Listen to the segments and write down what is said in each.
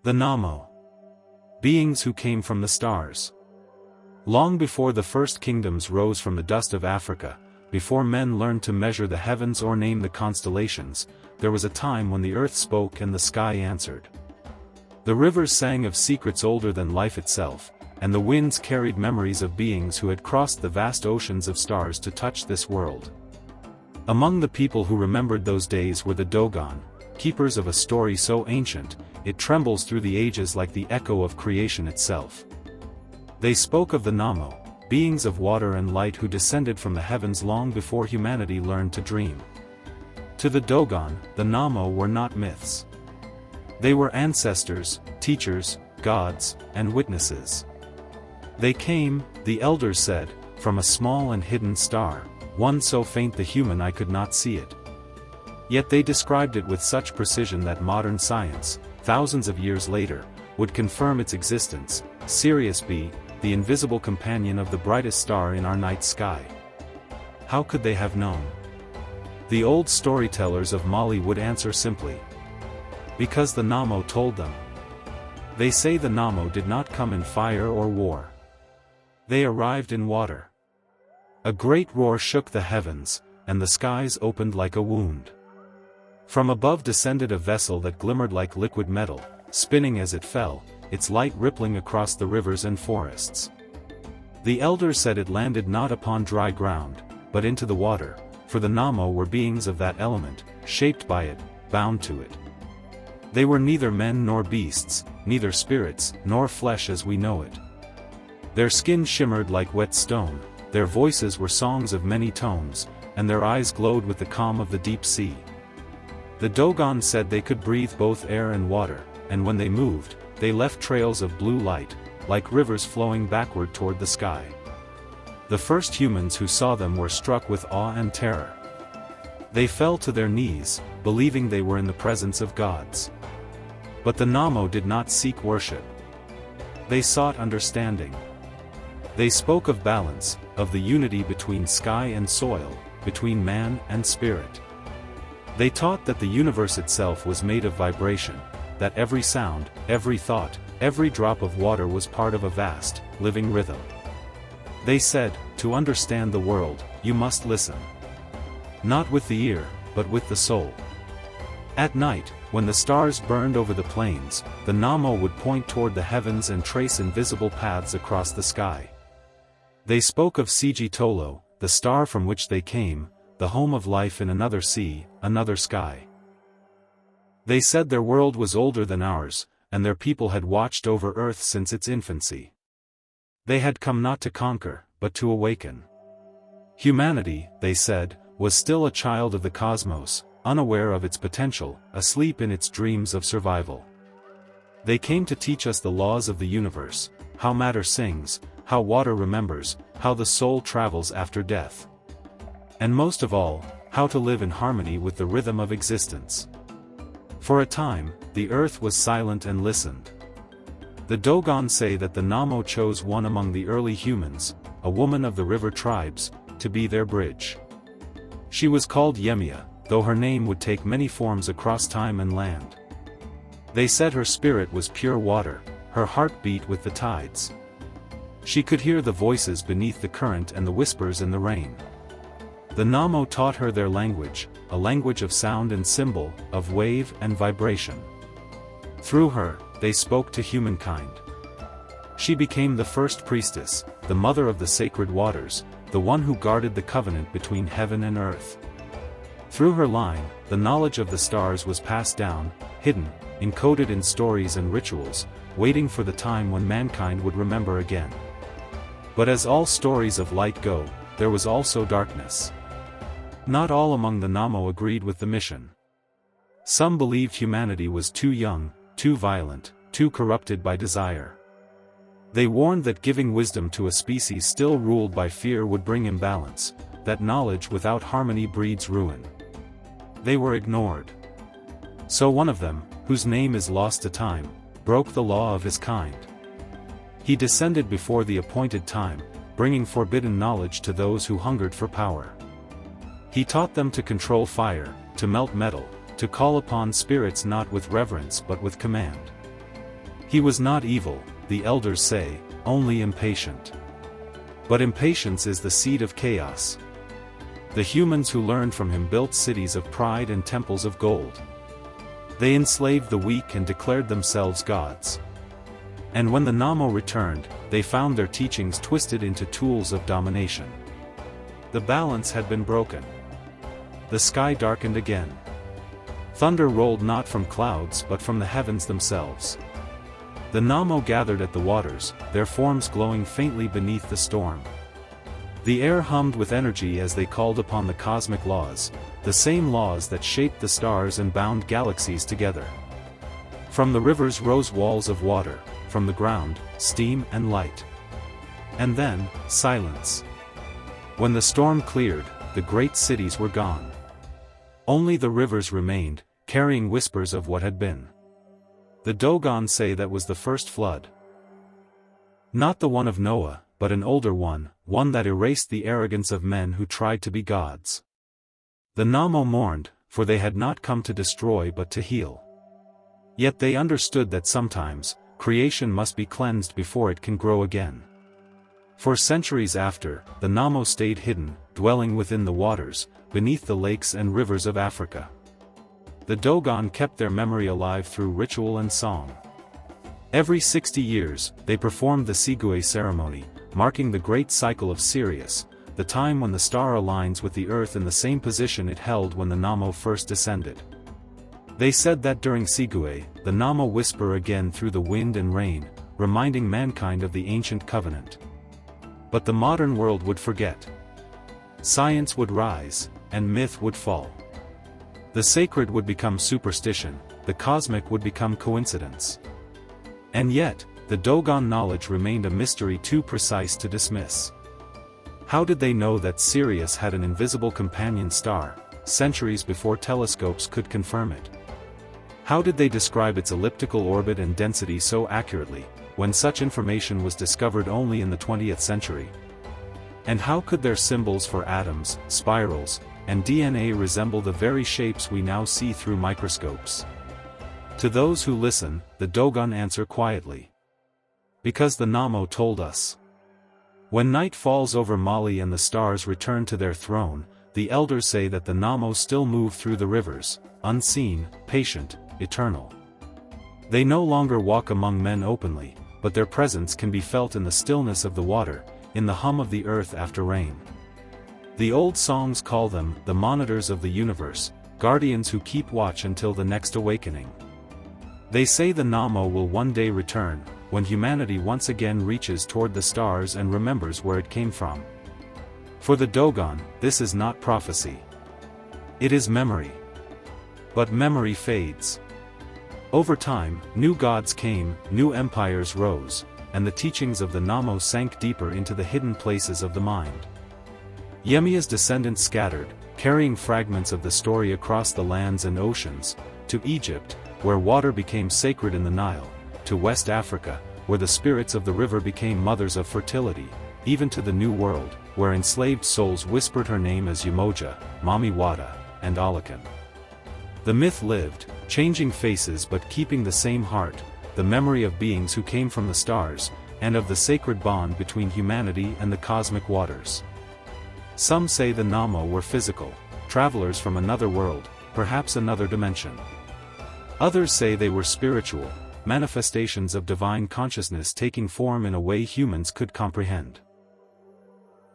The Nommo. Beings who came from the stars. Long before the first kingdoms rose from the dust of Africa, before men learned to measure the heavens or name the constellations, there was a time when the earth spoke and the sky answered. The rivers sang of secrets older than life itself, and the winds carried memories of beings who had crossed the vast oceans of stars to touch this world. Among the people who remembered those days were the Dogon, keepers of a story so ancient, it trembles through the ages like the echo of creation itself. They spoke of the Nommo, beings of water and light who descended from the heavens long before humanity learned to dream. To the Dogon, the Nommo were not myths. They were ancestors, teachers, gods, and witnesses. They came, the elders said, from a small and hidden star, one so faint the human eye could not see it. Yet they described it with such precision that modern science, thousands of years later, would confirm its existence. Sirius B, the invisible companion of the brightest star in our night sky. How could they have known? The old storytellers of Mali would answer simply. Because the Nommo told them. They say the Nommo did not come in fire or war. They arrived in water. A great roar shook the heavens, and the skies opened like a wound. From above descended a vessel that glimmered like liquid metal, spinning as it fell, its light rippling across the rivers and forests. The elders said it landed not upon dry ground, but into the water, for the Nommo were beings of that element, shaped by it, bound to it. They were neither men nor beasts, neither spirits, nor flesh as we know it. Their skin shimmered like wet stone, their voices were songs of many tones, and their eyes glowed with the calm of the deep sea. The Dogon said they could breathe both air and water, and when they moved, they left trails of blue light, like rivers flowing backward toward the sky. The first humans who saw them were struck with awe and terror. They fell to their knees, believing they were in the presence of gods. But the Nommo did not seek worship. They sought understanding. They spoke of balance, of the unity between sky and soil, between man and spirit. They taught that the universe itself was made of vibration, that every sound, every thought, every drop of water was part of a vast, living rhythm. They said, to understand the world, you must listen. Not with the ear, but with the soul. At night, when the stars burned over the plains, the Nommo would point toward the heavens and trace invisible paths across the sky. They spoke of Sigi Tolo, the star from which they came, the home of life in another sea, another sky. They said their world was older than ours, and their people had watched over earth since its infancy. They had come not to conquer, but to awaken. Humanity, they said, was still a child of the cosmos, unaware of its potential, asleep in its dreams of survival. They came to teach us the laws of the universe, how matter sings, how water remembers, how the soul travels after death. And most of all, how to live in harmony with the rhythm of existence. For a time, the earth was silent and listened. The Dogon say that the Nommo chose one among the early humans, a woman of the river tribes, to be their bridge. She was called Yemia, though her name would take many forms across time and land. They said her spirit was pure water, her heart beat with the tides. She could hear the voices beneath the current and the whispers in the rain. The Nommo taught her their language, a language of sound and symbol, of wave and vibration. Through her, they spoke to humankind. She became the first priestess, the mother of the sacred waters, the one who guarded the covenant between heaven and earth. Through her line, the knowledge of the stars was passed down, hidden, encoded in stories and rituals, waiting for the time when mankind would remember again. But as all stories of light go, there was also darkness. Not all among the Nommo agreed with the mission. Some believed humanity was too young, too violent, too corrupted by desire. They warned that giving wisdom to a species still ruled by fear would bring imbalance, that knowledge without harmony breeds ruin. They were ignored. So one of them, whose name is lost to time, broke the law of his kind. He descended before the appointed time, bringing forbidden knowledge to those who hungered for power. He taught them to control fire, to melt metal, to call upon spirits not with reverence but with command. He was not evil, the elders say, only impatient. But impatience is the seed of chaos. The humans who learned from him built cities of pride and temples of gold. They enslaved the weak and declared themselves gods. And when the Nommo returned, they found their teachings twisted into tools of domination. The balance had been broken. The sky darkened again. Thunder rolled not from clouds but from the heavens themselves. The Nommo gathered at the waters, their forms glowing faintly beneath the storm. The air hummed with energy as they called upon the cosmic laws, the same laws that shaped the stars and bound galaxies together. From the rivers rose walls of water, from the ground, steam and light. And then, silence. When the storm cleared, the great cities were gone. Only the rivers remained, carrying whispers of what had been. The Dogon say that was the first flood. Not the one of Noah, but an older one that erased the arrogance of men who tried to be gods. The Nommo mourned, for they had not come to destroy but to heal. Yet they understood that sometimes, creation must be cleansed before it can grow again. For centuries after, the Nommo stayed hidden, dwelling within the waters, beneath the lakes and rivers of Africa. The Dogon kept their memory alive through ritual and song. Every 60 years, they performed the Sigue ceremony, marking the great cycle of Sirius, the time when the star aligns with the earth in the same position it held when the Nommo first descended. They said that during Sigue, the Nommo whisper again through the wind and rain, reminding mankind of the ancient covenant. But the modern world would forget. Science would rise, and myth would fall. The sacred would become superstition, the cosmic would become coincidence. And yet, the Dogon knowledge remained a mystery too precise to dismiss. How did they know that Sirius had an invisible companion star, centuries before telescopes could confirm it? How did they describe its elliptical orbit and density so accurately, when such information was discovered only in the 20th century? And how could their symbols for atoms, spirals, and DNA resemble the very shapes we now see through microscopes? To those who listen, the Dogon answer quietly. Because the Nommo told us. When night falls over Mali and the stars return to their throne, the elders say that the Nommo still move through the rivers, unseen, patient, eternal. They no longer walk among men openly, but their presence can be felt in the stillness of the water, in the hum of the earth after rain. The old songs call them the monitors of the universe, guardians who keep watch until the next awakening. They say the Nommo will one day return, when humanity once again reaches toward the stars and remembers where it came from. For the Dogon, this is not prophecy. It is memory. But memory fades. Over time, new gods came, new empires rose, and the teachings of the Nommo sank deeper into the hidden places of the mind. Yemia's descendants scattered, carrying fragments of the story across the lands and oceans, to Egypt, where water became sacred in the Nile, to West Africa, where the spirits of the river became mothers of fertility, even to the New World, where enslaved souls whispered her name as Umoja, Mami Wada, and Alakan. The myth lived, changing faces but keeping the same heart, the memory of beings who came from the stars, and of the sacred bond between humanity and the cosmic waters. Some say the Nommo were physical, travelers from another world, perhaps another dimension. Others say they were spiritual, manifestations of divine consciousness taking form in a way humans could comprehend.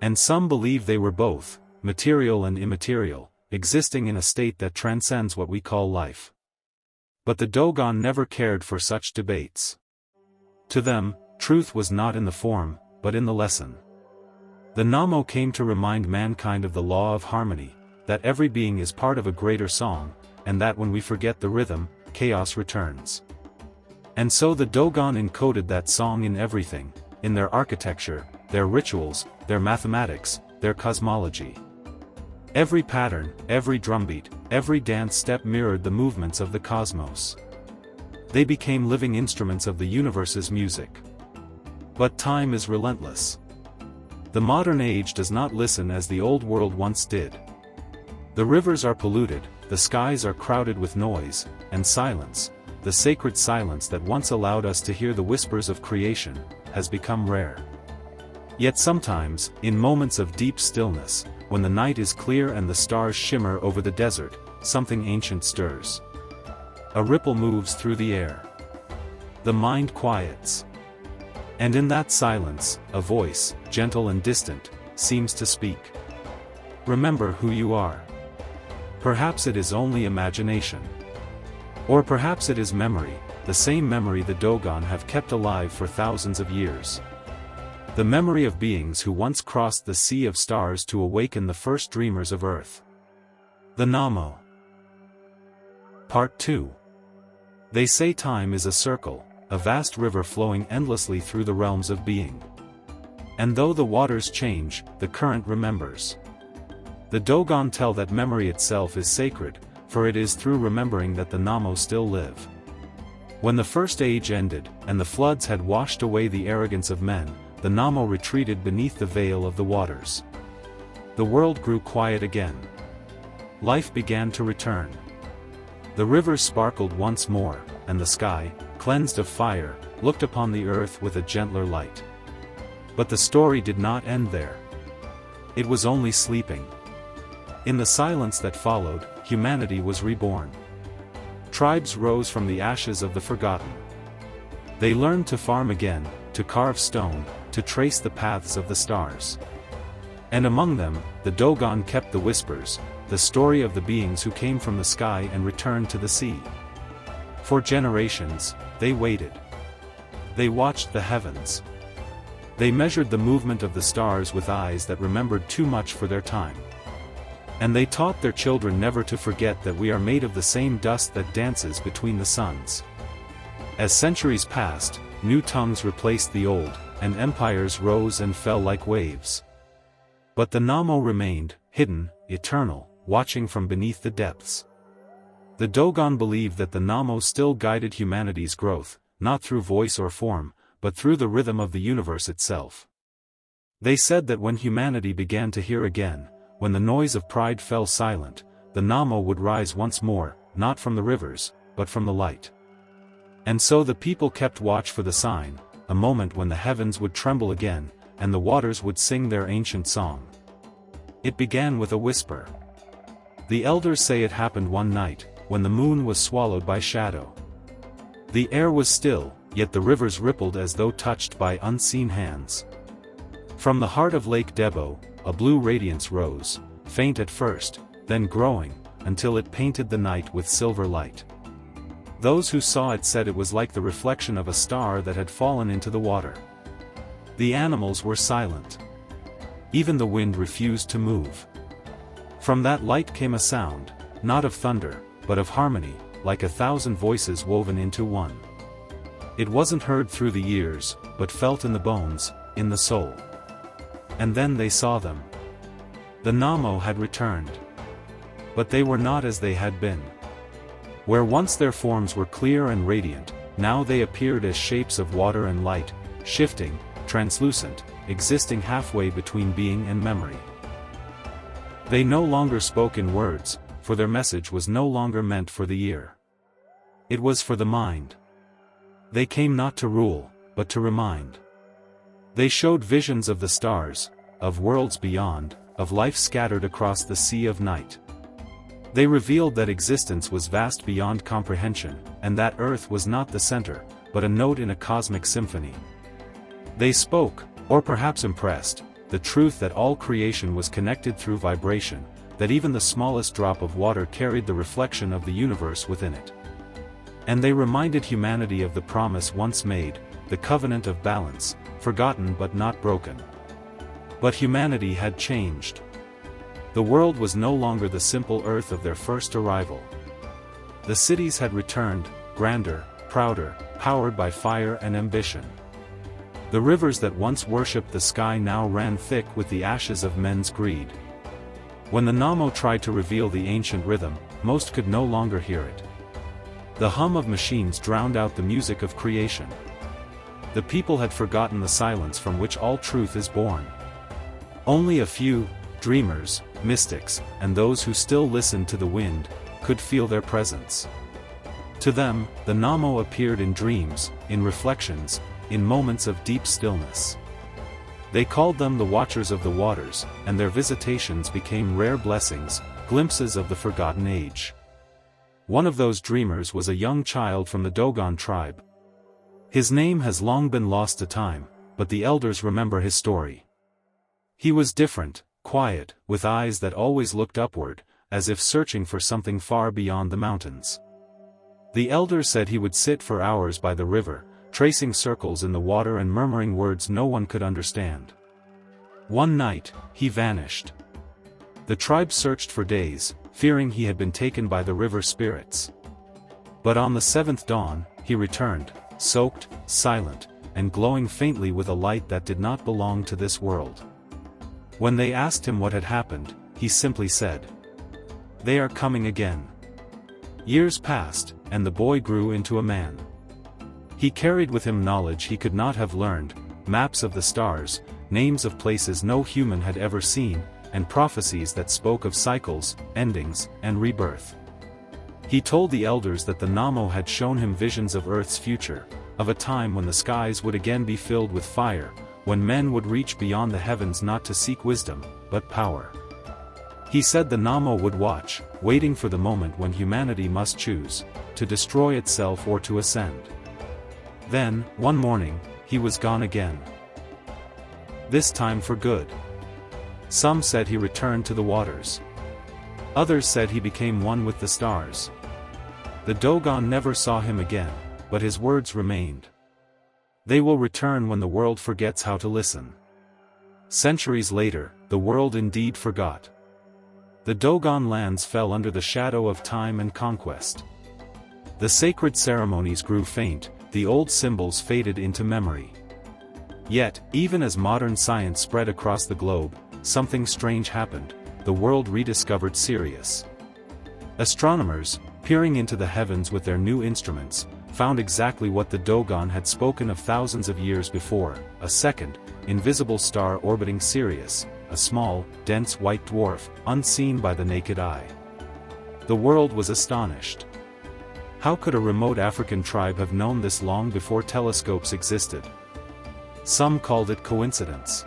And some believe they were both, material and immaterial, existing in a state that transcends what we call life. But the Dogon never cared for such debates. To them, truth was not in the form, but in the lesson. The Nommo came to remind mankind of the law of harmony, that every being is part of a greater song, and that when we forget the rhythm, chaos returns. And so the Dogon encoded that song in everything, in their architecture, their rituals, their mathematics, their cosmology. Every pattern, every drumbeat, every dance step mirrored the movements of the cosmos. They became living instruments of the universe's music. But time is relentless. The modern age does not listen as the old world once did. The rivers are polluted, the skies are crowded with noise, and silence, the sacred silence that once allowed us to hear the whispers of creation, has become rare. Yet sometimes, in moments of deep stillness, when the night is clear and the stars shimmer over the desert, something ancient stirs. A ripple moves through the air. The mind quiets. And in that silence, a voice, gentle and distant, seems to speak. Remember who you are. Perhaps it is only imagination. Or perhaps it is memory, the same memory the Dogon have kept alive for thousands of years. The memory of beings who once crossed the sea of stars to awaken the first dreamers of Earth. The Nommo. Part 2. They say time is a circle, a vast river flowing endlessly through the realms of being. And though the waters change, the current remembers. The Dogon tell that memory itself is sacred, for it is through remembering that the Nommo still live. When the first age ended, and the floods had washed away the arrogance of men, the Nommo retreated beneath the veil of the waters. The world grew quiet again. Life began to return. The rivers sparkled once more, and the sky, cleansed of fire, looked upon the earth with a gentler light. But the story did not end there. It was only sleeping. In the silence that followed, humanity was reborn. Tribes rose from the ashes of the forgotten. They learned to farm again, to carve stone, to trace the paths of the stars. And among them, the Dogon kept the whispers, the story of the beings who came from the sky and returned to the sea. For generations, they waited. They watched the heavens. They measured the movement of the stars with eyes that remembered too much for their time. And they taught their children never to forget that we are made of the same dust that dances between the suns. As centuries passed, new tongues replaced the old, and empires rose and fell like waves. But the Nommo remained, hidden, eternal, watching from beneath the depths. The Dogon believed that the Nommo still guided humanity's growth, not through voice or form, but through the rhythm of the universe itself. They said that when humanity began to hear again, when the noise of pride fell silent, the Nommo would rise once more, not from the rivers, but from the light. And so the people kept watch for the sign, a moment when the heavens would tremble again, and the waters would sing their ancient song. It began with a whisper. The elders say it happened one night, when the moon was swallowed by shadow. The air was still, yet the rivers rippled as though touched by unseen hands. From the heart of Lake Debo, a blue radiance rose, faint at first, then growing, until it painted the night with silver light. Those who saw it said it was like the reflection of a star that had fallen into the water. The animals were silent. Even the wind refused to move. From that light came a sound, not of thunder, but of harmony, like 1,000 voices woven into one. It wasn't heard through the ears, but felt in the bones, in the soul. And then they saw them. The Nommo had returned. But they were not as they had been. Where once their forms were clear and radiant, now they appeared as shapes of water and light, shifting, translucent, existing halfway between being and memory. They no longer spoke in words, for their message was no longer meant for the ear. It was for the mind. They came not to rule, but to remind. They showed visions of the stars, of worlds beyond, of life scattered across the sea of night. They revealed that existence was vast beyond comprehension, and that Earth was not the center, but a note in a cosmic symphony. They spoke, or perhaps impressed, the truth that all creation was connected through vibration, that even the smallest drop of water carried the reflection of the universe within it. And they reminded humanity of the promise once made, the covenant of balance, forgotten but not broken. But humanity had changed. The world was no longer the simple earth of their first arrival. The cities had returned, grander, prouder, powered by fire and ambition. The rivers that once worshipped the sky now ran thick with the ashes of men's greed. When the Nommo tried to reveal the ancient rhythm, most could no longer hear it. The hum of machines drowned out the music of creation. The people had forgotten the silence from which all truth is born. Only a few, dreamers, mystics, and those who still listened to the wind, could feel their presence. To them, the Nommo appeared in dreams, in reflections, in moments of deep stillness. They called them the Watchers of the Waters, and their visitations became rare blessings, glimpses of the forgotten age. One of those dreamers was a young child from the Dogon tribe. His name has long been lost to time, but the elders remember his story. He was different, quiet, with eyes that always looked upward, as if searching for something far beyond the mountains. The elders said he would sit for hours by the river, tracing circles in the water and murmuring words no one could understand. One night, he vanished. The tribe searched for days, fearing he had been taken by the river spirits. But on the seventh dawn, he returned, soaked, silent, and glowing faintly with a light that did not belong to this world. When they asked him what had happened, he simply said, "They are coming again." Years passed, and the boy grew into a man. He carried with him knowledge he could not have learned, maps of the stars, names of places no human had ever seen, and prophecies that spoke of cycles, endings, and rebirth. He told the elders that the Nommo had shown him visions of Earth's future, of a time when the skies would again be filled with fire, when men would reach beyond the heavens not to seek wisdom, but power. He said the Nommo would watch, waiting for the moment when humanity must choose, to destroy itself or to ascend. Then, one morning, he was gone again. This time for good. Some said he returned to the waters. Others said he became one with the stars. The Dogon never saw him again, but his words remained. They will return when the world forgets how to listen. Centuries later, the world indeed forgot. The Dogon lands fell under the shadow of time and conquest. The sacred ceremonies grew faint, the old symbols faded into memory. Yet, even as modern science spread across the globe, something strange happened. The world rediscovered Sirius. Astronomers, peering into the heavens with their new instruments, found exactly what the Dogon had spoken of thousands of years before: a second, invisible star orbiting Sirius, a small, dense white dwarf, unseen by the naked eye. The world was astonished. How could a remote African tribe have known this long before telescopes existed? Some called it coincidence.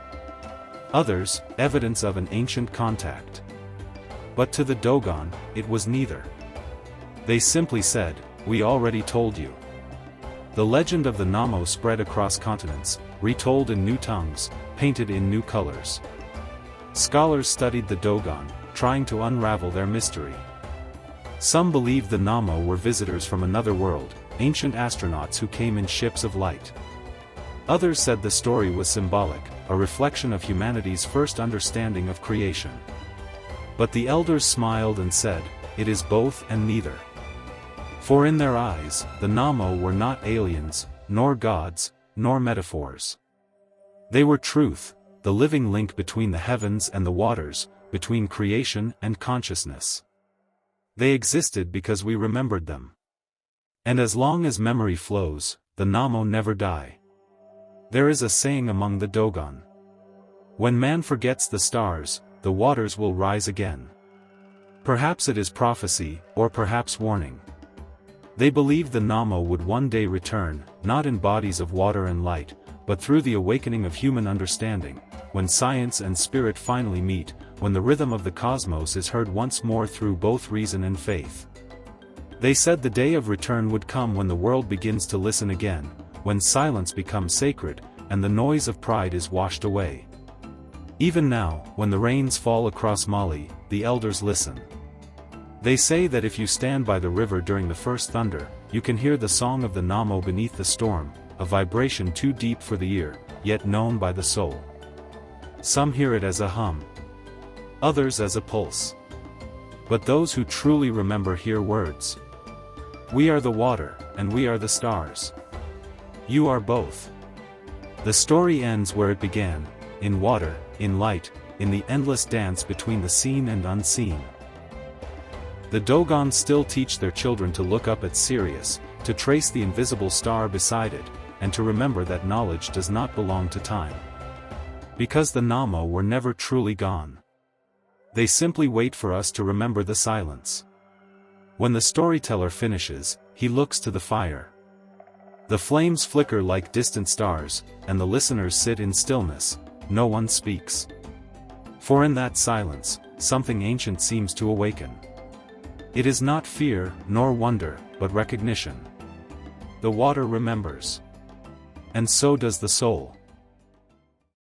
Others, evidence of an ancient contact. But to the Dogon, it was neither. They simply said, "We already told you." The legend of the Nommo spread across continents, retold in new tongues, painted in new colors. Scholars studied the Dogon, trying to unravel their mystery. Some believed the Nommo were visitors from another world, ancient astronauts who came in ships of light. Others said the story was symbolic, a reflection of humanity's first understanding of creation. But the elders smiled and said, "It is both and neither." For in their eyes, the Nommo were not aliens, nor gods, nor metaphors. They were truth, the living link between the heavens and the waters, between creation and consciousness. They existed because we remembered them. And as long as memory flows, the Nommo never die. There is a saying among the Dogon: when man forgets the stars, the waters will rise again. Perhaps it is prophecy, or perhaps warning. They believed the Nommo would one day return, not in bodies of water and light, but through the awakening of human understanding, when science and spirit finally meet, when the rhythm of the cosmos is heard once more through both reason and faith. They said the day of return would come when the world begins to listen again, when silence becomes sacred, and the noise of pride is washed away. Even now, when the rains fall across Mali, the elders listen. They say that if you stand by the river during the first thunder, you can hear the song of the Nommo beneath the storm, a vibration too deep for the ear, yet known by the soul. Some hear it as a hum. Others as a pulse. But those who truly remember hear words. We are the water, and we are the stars. You are both. The story ends where it began, in water, in light, in the endless dance between the seen and unseen. The Dogon still teach their children to look up at Sirius, to trace the invisible star beside it, and to remember that knowledge does not belong to time. Because the Nommo were never truly gone. They simply wait for us to remember the silence. When the storyteller finishes, he looks to the fire. The flames flicker like distant stars, and the listeners sit in stillness, no one speaks. For in that silence, something ancient seems to awaken. It is not fear, nor wonder, but recognition. The water remembers. And so does the soul.